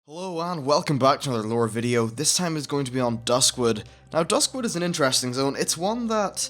Hello and welcome back to another lore video. This time is going to be on Duskwood. Now Duskwood is an interesting zone. It's one that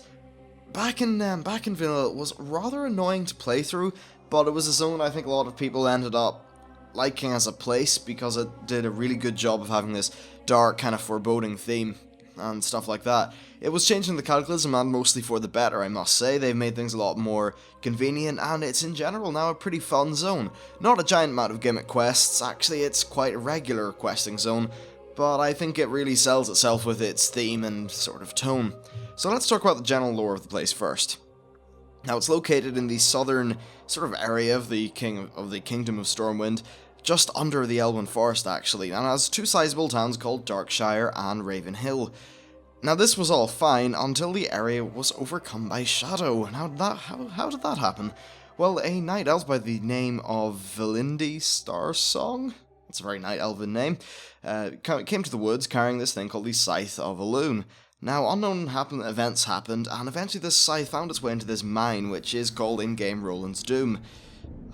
back in vanilla was rather annoying to play through, but it was a zone I think a lot of people ended up liking as a place because it did a really good job of having this dark kind of foreboding theme and stuff like that. It was changing the Cataclysm and mostly for the better, I must say. They've made things a lot more convenient and it's in general now a pretty fun zone. Not a giant amount of gimmick quests, actually it's quite a regular questing zone, but I think it really sells itself with its theme and sort of tone. So let's talk about the general lore of the place first. Now it's located in the southern sort of area of the Kingdom of Stormwind, just under the Elwyn Forest actually, and has two sizable towns called Darkshire and Ravenhill. Now this was all fine until the area was overcome by shadow, and how did that happen? Well, a night elf by the name of Velindi Starsong, that's a very night elven name, came to the woods carrying this thing called the Scythe of Elune. Now, unknown events happened, and eventually this scythe found its way into this mine, which is called in-game Roland's Doom.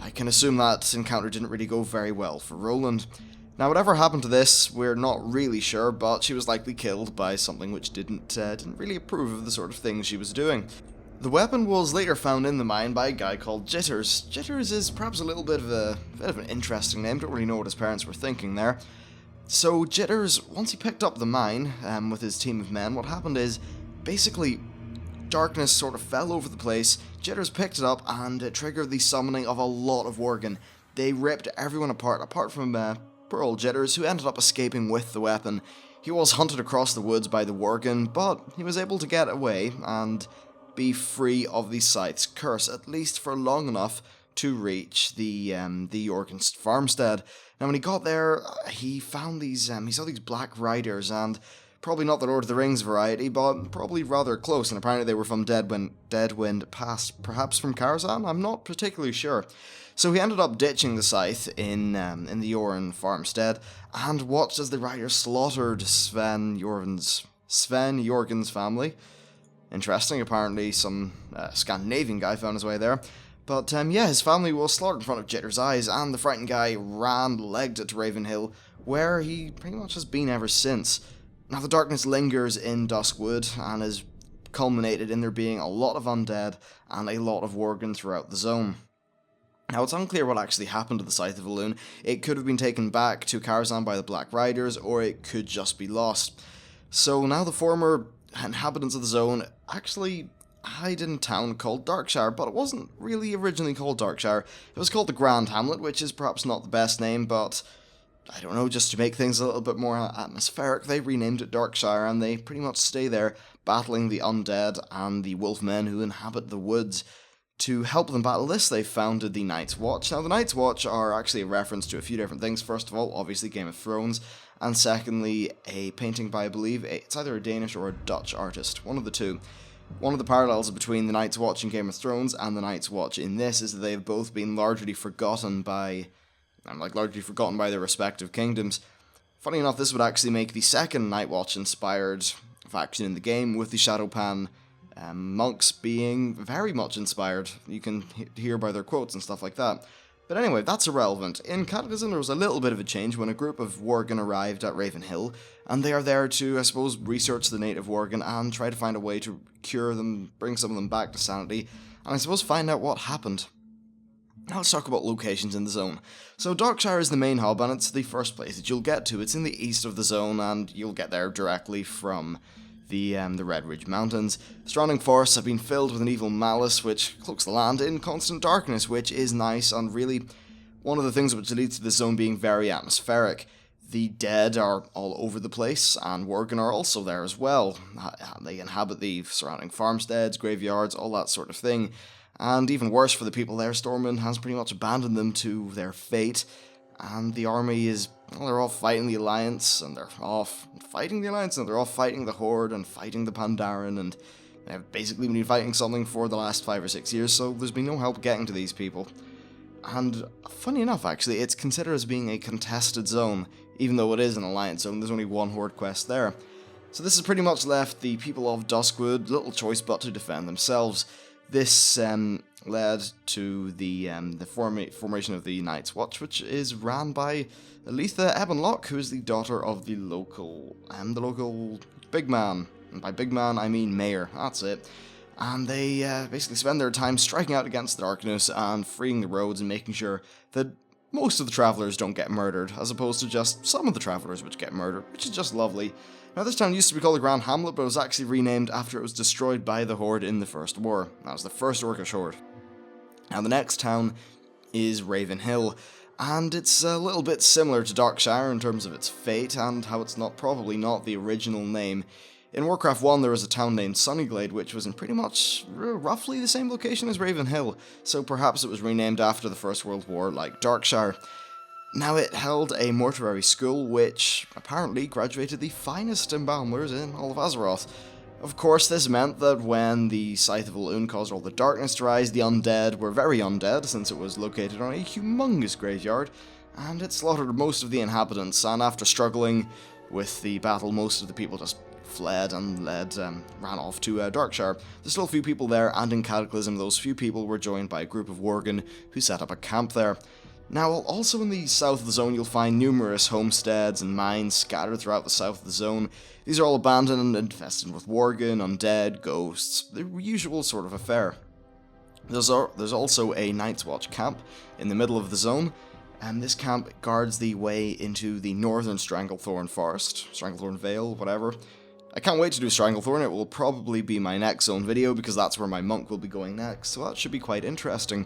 I can assume that encounter didn't really go very well for Roland. Now, whatever happened to this, we're not really sure, but she was likely killed by something which didn't really approve of the sort of things she was doing. The weapon was later found in the mine by a guy called Jitters. Jitters is perhaps a little bit of an interesting name, don't really know what his parents were thinking there. So Jitters, once he picked up the mine with his team of men, what happened is, basically, darkness sort of fell over the place. Jitters picked it up and it triggered the summoning of a lot of Worgen. They ripped everyone apart from poor old Jitters, who ended up escaping with the weapon. He was hunted across the woods by the Worgen, but he was able to get away and be free of the Scythe's curse, at least for long enough to reach the Jorgen's farmstead. Now when he got there, he found he saw these black riders, and probably not the Lord of the Rings variety, but probably rather close, and apparently they were from Deadwind Pass, perhaps from Karazhan, I'm not particularly sure. So he ended up ditching the scythe in the Jorgen farmstead, and watched as the riders slaughtered Sven Jorgen's family. Interesting, apparently some Scandinavian guy found his way there. But his family was slaughtered in front of Jitter's eyes, and the frightened guy legged it to Ravenhill, where he pretty much has been ever since. Now the darkness lingers in Duskwood, and is culminated in there being a lot of undead and a lot of Worgen throughout the zone. Now it's unclear what actually happened to the Scythe of Elune. It could have been taken back to Karazhan by the Black Riders, or it could just be lost. So now the former inhabitants of the zone actually hide in a town called Darkshire, but it wasn't really originally called Darkshire. It was called the Grand Hamlet, which is perhaps not the best name, but I don't know, just to make things a little bit more atmospheric, they renamed it Darkshire, and they pretty much stay there, battling the undead and the wolfmen who inhabit the woods. To help them battle this, they founded the Night's Watch. Now, the Night's Watch are actually a reference to a few different things. First of all, obviously Game of Thrones, and secondly, a painting by, I believe, it's either a Danish or a Dutch artist, one of the two. One of the parallels between the Night's Watch in Game of Thrones and the Night's Watch in this is that they have both been largely forgotten by their respective kingdoms. Funny enough, this would actually make the second Night Watch inspired faction in the game, with the Shadowpan monks being very much inspired. You can hear by their quotes and stuff like that. But anyway, that's irrelevant. In Cataclysm, there was a little bit of a change when a group of Worgen arrived at Ravenhill, and they are there to, I suppose, research the native Worgen and try to find a way to cure them, bring some of them back to sanity, and I suppose find out what happened. Now let's talk about locations in the zone. So Darkshire is the main hub, and it's the first place that you'll get to. It's in the east of the zone, and you'll get there directly from the Red Ridge Mountains. The surrounding forests have been filled with an evil malice which cloaks the land in constant darkness, which is nice, and really one of the things which leads to the zone being very atmospheric. The dead are all over the place, and Worgen are also there as well. They inhabit the surrounding farmsteads, graveyards, all that sort of thing. And even worse for the people there, Stormwind has pretty much abandoned them to their fate, and the army is, well, they're all fighting the Alliance, and they're off fighting the Alliance, and they're all fighting the Horde, and fighting the Pandaren, and they've basically been fighting something for the last 5 or 6 years, so there's been no help getting to these people. And funny enough, actually, it's considered as being a contested zone, even though it is an Alliance zone. There's only one Horde quest there. So this has pretty much left the people of Duskwood little choice but to defend themselves. This led to the formation of the Night's Watch, which is ran by Aletha Ebonlock, who is the daughter of the local big man. And by big man, I mean mayor. That's it. And they basically spend their time striking out against the darkness and freeing the roads and making sure that most of the travelers don't get murdered, as opposed to just some of the travelers which get murdered, which is just lovely. Now, this town used to be called the Grand Hamlet, but it was actually renamed after it was destroyed by the Horde in the First War. That was the first Orcish Horde. Now, the next town is Ravenhill, and it's a little bit similar to Darkshire in terms of its fate and how it's probably not the original name. In Warcraft 1, there was a town named Sunnyglade, which was in pretty much roughly the same location as Ravenhill, so perhaps it was renamed after the First World War, like Darkshire. Now, it held a mortuary school, which apparently graduated the finest embalmers in all of Azeroth. Of course, this meant that when the Scythe of Elune caused all the darkness to rise, the undead were very undead, since it was located on a humongous graveyard, and it slaughtered most of the inhabitants, and after struggling with the battle, most of the people just fled and ran off to Darkshire. There's still a few people there, and in Cataclysm, those few people were joined by a group of Worgen who set up a camp there. Now, also in the south of the zone, you'll find numerous homesteads and mines scattered throughout the south of the zone. These are all abandoned and infested with Worgen, undead, ghosts, the usual sort of affair. There's also a Night's Watch camp in the middle of the zone, and this camp guards the way into the northern Stranglethorn Forest, Stranglethorn Vale, whatever. I can't wait to do Stranglethorn. It will probably be my next zone video because that's where my monk will be going next, so that should be quite interesting.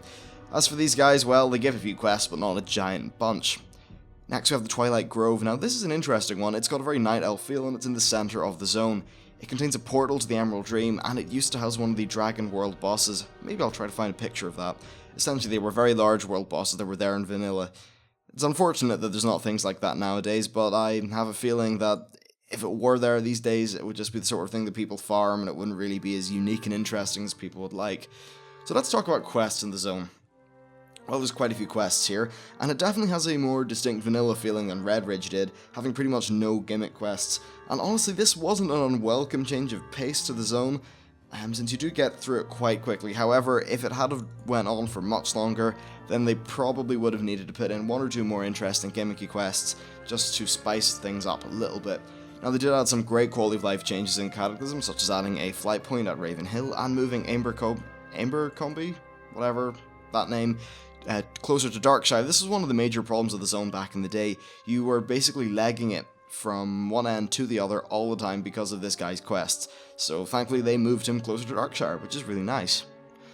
As for these guys, well, they give a few quests, but not a giant bunch. Next we have the Twilight Grove. Now this is an interesting one. It's got a very night elf feel and it's in the center of the zone. It contains a portal to the Emerald Dream, and it used to house one of the Dragon World bosses. Maybe I'll try to find a picture of that. Essentially, they were very large world bosses that were there in vanilla. It's unfortunate that there's not things like that nowadays, but I have a feeling that if it were there these days, it would just be the sort of thing that people farm, and it wouldn't really be as unique and interesting as people would like. So let's talk about quests in the zone. Well, there's quite a few quests here, and it definitely has a more distinct vanilla feeling than Red Ridge did, having pretty much no gimmick quests. And honestly, this wasn't an unwelcome change of pace to the zone, since you do get through it quite quickly. However, if it had went on for much longer, then they probably would have needed to put in one or two more interesting gimmicky quests, just to spice things up a little bit. Now, they did add some great quality of life changes in Cataclysm, such as adding a flight point at Ravenhill and moving Abercrombie, whatever that name, closer to Darkshire. This was one of the major problems of the zone back in the day. You were basically legging it from one end to the other all the time because of this guy's quests. So thankfully they moved him closer to Darkshire, which is really nice.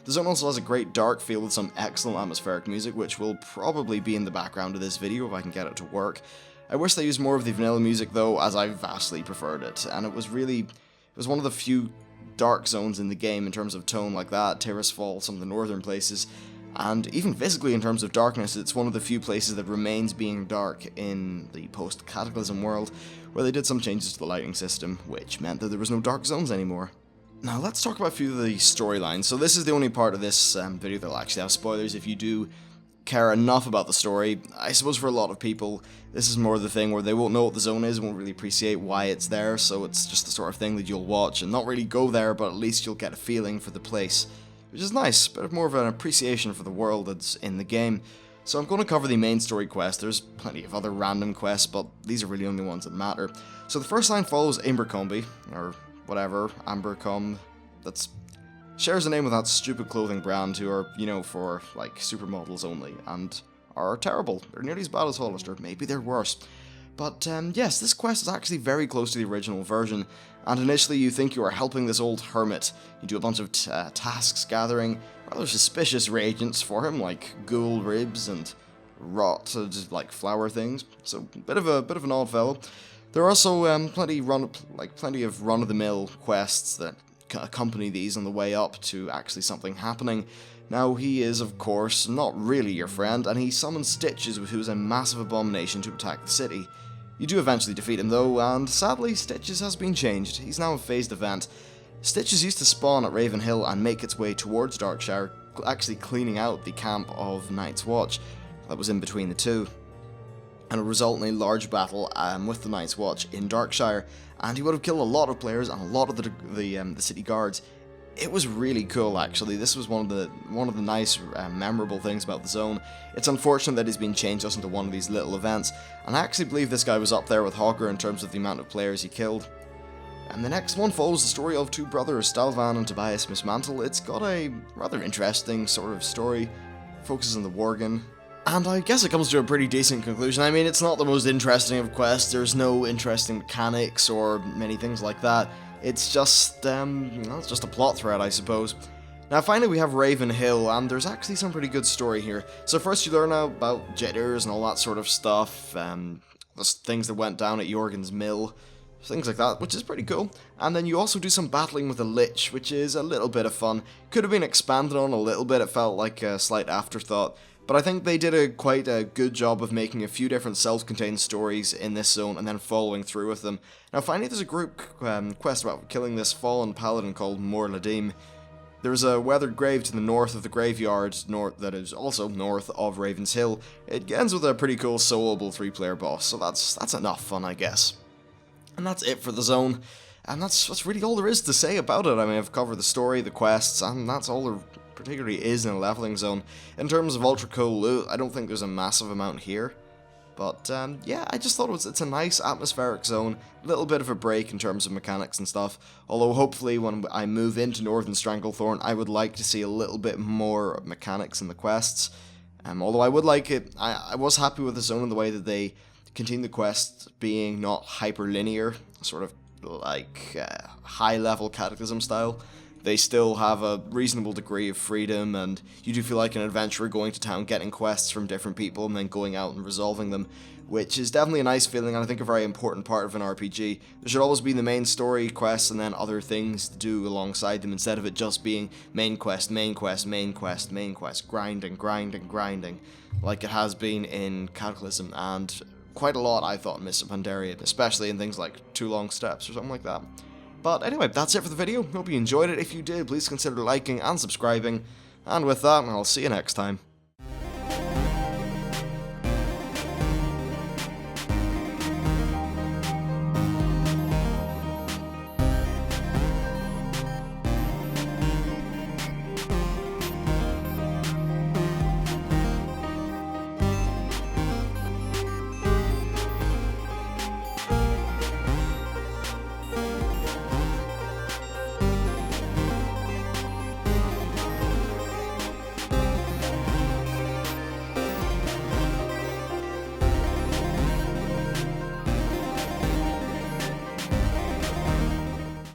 The zone also has a great dark feel with some excellent atmospheric music, which will probably be in the background of this video if I can get it to work. I wish they used more of the vanilla music though, as I vastly preferred it, and it was one of the few dark zones in the game in terms of tone like that. Tirisfal, some of the northern places, and even physically in terms of darkness, it's one of the few places that remains being dark in the post-Cataclysm world, where they did some changes to the lighting system, which meant that there was no dark zones anymore. Now let's talk about a few of the storylines. So this is the only part of this video that will actually have spoilers. If you do care enough about the story, I suppose for a lot of people, this is more the thing where they won't know what the zone is, won't really appreciate why it's there, so it's just the sort of thing that you'll watch and not really go there, but at least you'll get a feeling for the place, which is nice, but more of an appreciation for the world that's in the game. So I'm going to cover the main story quest. There's plenty of other random quests, but these are really only ones that matter. So the first line follows Abercrombie, or whatever, Ambercombe, that's shares a name with that stupid clothing brand who are, for, like, supermodels only, and are terrible. They're nearly as bad as Hollister, maybe they're worse. But, yes, this quest is actually very close to the original version, and initially you think you are helping this old hermit. You do a bunch of tasks gathering rather suspicious reagents for him, like ghoul ribs and rotted, like, flower things, so a bit of an odd fellow. There are also plenty of run-of-the-mill quests that accompany these on the way up to actually something happening. Now, he is, of course, not really your friend, and he summons Stitches, who is a massive abomination, to attack the city. You do eventually defeat him, though, and sadly, Stitches has been changed. He's now a phased event. Stitches used to spawn at Ravenhill and make its way towards Darkshire, actually cleaning out the camp of Night's Watch that was in between the two, and it resulted in a large battle with the Night's Watch in Darkshire, and he would have killed a lot of players and a lot of the city guards It was really cool, actually. This was one of the nice, memorable things about the zone. It's unfortunate that he's been changed just into one of these little events, and I actually believe this guy was up there with Hogger in terms of the amount of players he killed. And the next one follows the story of two brothers, Stalvan and Tobias Mismantle. It's got a rather interesting sort of story, focuses on the Worgen, and I guess it comes to a pretty decent conclusion. I mean, it's not the most interesting of quests, there's no interesting mechanics or many things like that. It's just, well, it's just a plot thread, I suppose. Now finally we have Ravenhill, and there's actually some pretty good story here. So first you learn about jitters and all that sort of stuff, the things that went down at Jorgen's mill, things like that, which is pretty cool. And then you also do some battling with a lich, which is a little bit of fun. Could have been expanded on a little bit, it felt like a slight afterthought. But I think they did quite a good job of making a few different self-contained stories in this zone and then following through with them. Now finally there's a group quest about killing this fallen paladin called Mor Ladim. There's a weathered grave to the north of the graveyard that is also north of Raven's Hill. It ends with a pretty cool soloable 3-player boss, so that's enough fun, I guess. And that's it for the zone. And that's really all there is to say about it. I mean, I've covered the story, the quests, and that's all there particularly is in a leveling zone. In terms of ultra cool loot, I don't think there's a massive amount here. But yeah, I just thought it's a nice atmospheric zone, a little bit of a break in terms of mechanics and stuff. Although hopefully when I move into Northern Stranglethorn, I would like to see a little bit more mechanics in the quests. Although I would like it, I was happy with the zone in the way that they continue the quests being not hyper-linear, sort of like high-level Cataclysm style. They still have a reasonable degree of freedom, and you do feel like an adventurer going to town, getting quests from different people, and then going out and resolving them, which is definitely a nice feeling, and I think a very important part of an RPG. There should always be the main story quests, and then other things to do alongside them, instead of it just being main quest, main quest, main quest, main quest, grinding, grinding, grinding, like it has been in Cataclysm, and quite a lot, I thought, in Mists of Pandaria, especially in things like Too Long Steps or something like that. But anyway, that's it for the video. Hope you enjoyed it. If you did, please consider liking and subscribing. And with that, I'll see you next time.